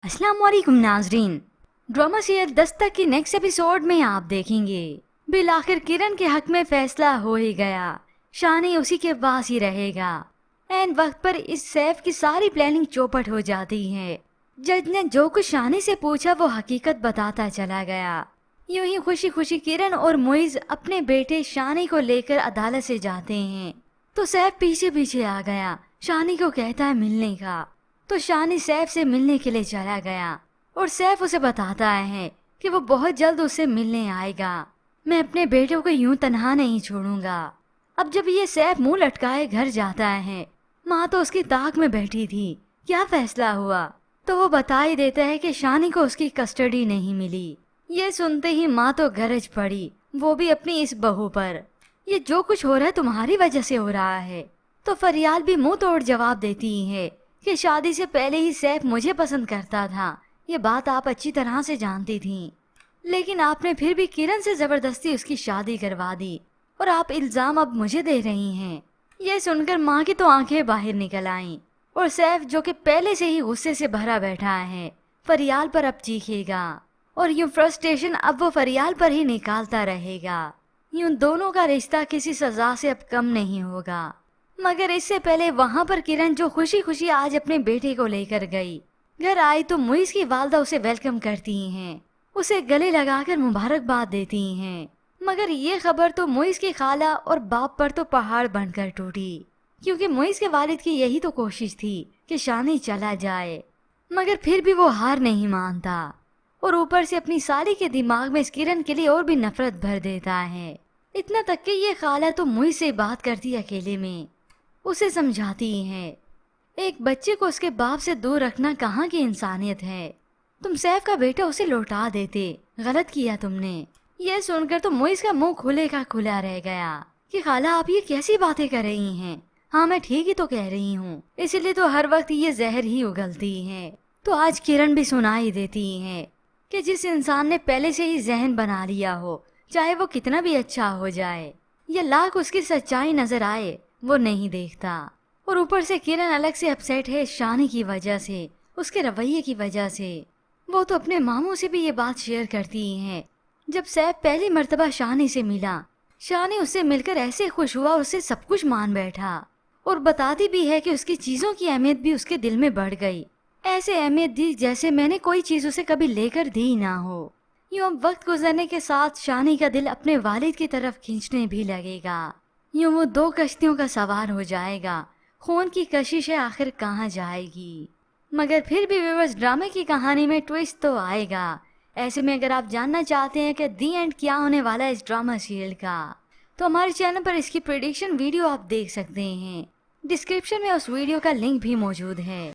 अस्सलाम वालेकुम नाजरीन। ड्रामा सीरियल दस्तक की नेक्स्ट एपिसोड में आप देखेंगे बिल आखिर किरण के हक में फैसला हो ही गया। शानी उसी के पास ही रहेगा। एन वक्त पर इस सैफ की सारी प्लानिंग चौपट हो जाती है। जज ने जो कुछ शानी से पूछा वो हकीकत बताता चला गया। यूं ही खुशी खुशी किरण और मुइज अपने बेटे शानी को लेकर अदालत से जाते हैं तो सैफ पीछे पीछे आ गया। शानी को कहता है मिलने का, तो शानी सैफ से मिलने के लिए चला गया और सैफ उसे बताता है कि वो बहुत जल्द उससे मिलने आएगा। मैं अपने बेटों को यूं तन्हा नहीं छोड़ूंगा। अब जब ये सैफ मुंह लटकाए घर जाता है, माँ तो उसकी ताक में बैठी थी। क्या फैसला हुआ? तो वो बता ही देता है कि शानी को उसकी कस्टडी नहीं मिली। ये सुनते ही माँ तो गरज पड़ी, वो भी अपनी इस बहू पर। ये जो कुछ हो रहा है तुम्हारी वजह से हो रहा है। तो फरियाल भी मुंह तोड़ जवाब देती है कि शादी से पहले ही सैफ मुझे पसंद करता था। ये बात आप अच्छी तरह से जानती थीं, लेकिन आपने फिर भी किरण से जबरदस्ती उसकी शादी करवा दी और आप इल्जाम अब मुझे दे रही हैं। ये सुनकर माँ की तो आंखें बाहर निकल आईं और सैफ जो कि पहले से ही गुस्से से भरा बैठा है फरियाल पर अब चीखेगा और यूं फ्रस्ट्रेशन अब वो फरियाल पर ही निकालता रहेगा। यूं दोनों का रिश्ता किसी सजा से अब कम नहीं होगा। मगर इससे पहले वहाँ पर किरण जो खुशी खुशी आज अपने बेटे को लेकर गई, घर आई तो मुइज की वालदा उसे वेलकम करती हैं, उसे गले लगाकर मुबारकबाद देती हैं। मगर ये खबर तो मुइज की खाला और बाप पर तो पहाड़ बनकर टूटी, क्योंकि मुइज के वालिद की यही तो कोशिश थी कि शानी चला जाए। मगर फिर भी वो हार नहीं मानता और ऊपर से अपनी साली के दिमाग में इस किरण के लिए और भी नफरत भर देता है। इतना तक कि ये खाला तो मुइज से बात करती अकेले में, उसे समझाती है एक बच्चे को उसके बाप से दूर रखना कहाँ की इंसानियत है। तुम सैफ का बेटा उसे लौटा देते, गलत किया तुमने। यह सुनकर तो मुइज का मुंह खुले का खुला रह गया कि खाला आप ये कैसी बातें कर रही हैं। हाँ मैं ठीक ही तो कह रही हूँ, इसलिए तो हर वक्त ये जहर ही उगलती है। तो आज किरण भी सुनाई देती है कि जिस इंसान ने पहले से ही जहन बना लिया हो, चाहे वो कितना भी अच्छा हो जाए या लाख उसकी सच्चाई नजर आए, वो नहीं देखता। और ऊपर से किरण अलग से अपसेट है शानी की वजह से, उसके रवैये की वजह से। वो तो अपने मामू से भी ये बात शेयर करती है। जब सैफ पहली मर्तबा शानी से मिला, शानी उससे मिलकर ऐसे खुश हुआ, उससे सब कुछ मान बैठा और बताती भी है कि उसकी चीजों की अहमियत भी उसके दिल में बढ़ गई। ऐसे अहमियत दी जैसे मैंने कोई चीज उसे कभी लेकर दी ना हो। यूं अब वक्त गुजरने के साथ शानी का दिल अपने वालिद की तरफ खींचने भी लगेगा। यूं वो दो कश्तियों का सवार हो जाएगा। खून की कशिश है आखिर कहाँ जाएगी। मगर फिर भी व्यूअर्स, ड्रामे की कहानी में ट्विस्ट तो आएगा। ऐसे में अगर आप जानना चाहते हैं कि दी एंड क्या होने वाला है इस ड्रामा सीरियल का, तो हमारे चैनल पर इसकी प्रेडिक्शन वीडियो आप देख सकते हैं। डिस्क्रिप्शन में उस वीडियो का लिंक भी मौजूद है।